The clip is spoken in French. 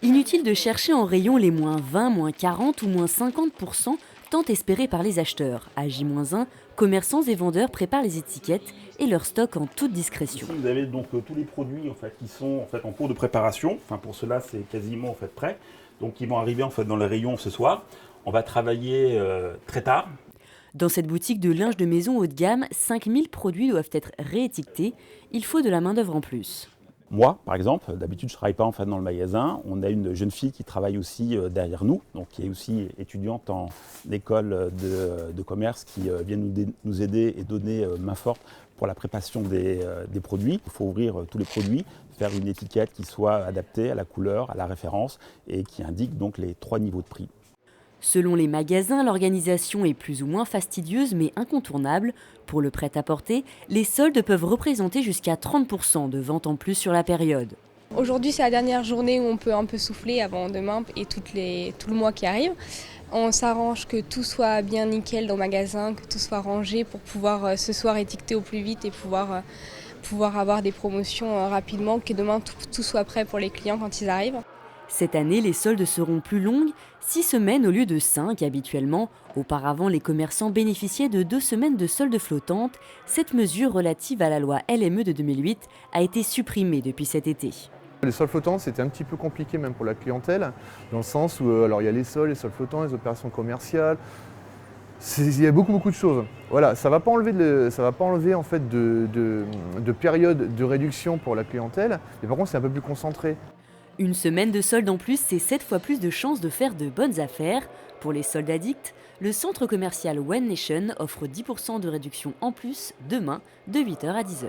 Inutile de chercher en rayon les moins 20, moins 40 ou moins 50%, tant espérés par les acheteurs. À J-1, commerçants et vendeurs préparent les étiquettes et leur stock en toute discrétion. Ici, vous avez donc tous les produits qui sont en cours de préparation. Pour cela, c'est quasiment prêt. Donc ils vont arriver dans les rayons ce soir. On va travailler très tard. Dans cette boutique de linge de maison haut de gamme, 5000 produits doivent être réétiquetés. Il faut de la main-d'œuvre en plus. Moi, par exemple, d'habitude, je ne travaille pas dans le magasin. On a une jeune fille qui travaille aussi derrière nous, donc qui est aussi étudiante en école de commerce, qui vient nous aider et donner main forte pour la préparation des produits. Il faut ouvrir tous les produits, faire une étiquette qui soit adaptée à la couleur, à la référence et qui indique donc les 3 niveaux de prix. Selon les magasins, l'organisation est plus ou moins fastidieuse mais incontournable. Pour le prêt-à-porter, les soldes peuvent représenter jusqu'à 30% de ventes en plus sur la période. Aujourd'hui, c'est la dernière journée où on peut un peu souffler avant demain et tout le mois qui arrive. On s'arrange que tout soit bien nickel dans le magasin, que tout soit rangé pour pouvoir ce soir étiqueter au plus vite et pouvoir avoir des promotions rapidement, que demain tout soit prêt pour les clients quand ils arrivent. Cette année, les soldes seront plus longues, 6 semaines au lieu de 5 habituellement. Auparavant, les commerçants bénéficiaient de 2 semaines de soldes flottantes. Cette mesure relative à la loi LME de 2008 a été supprimée depuis cet été. Les soldes flottants, c'était un petit peu compliqué même pour la clientèle, dans le sens où alors il y a les soldes flottants, les opérations commerciales. Il y a beaucoup de choses. Voilà, ça ne va pas enlever en fait de période de réduction pour la clientèle, mais par contre c'est un peu plus concentré. Une semaine de solde en plus, c'est 7 fois plus de chances de faire de bonnes affaires. Pour les soldes addicts, le centre commercial One Nation offre 10% de réduction en plus demain de 8h à 10h.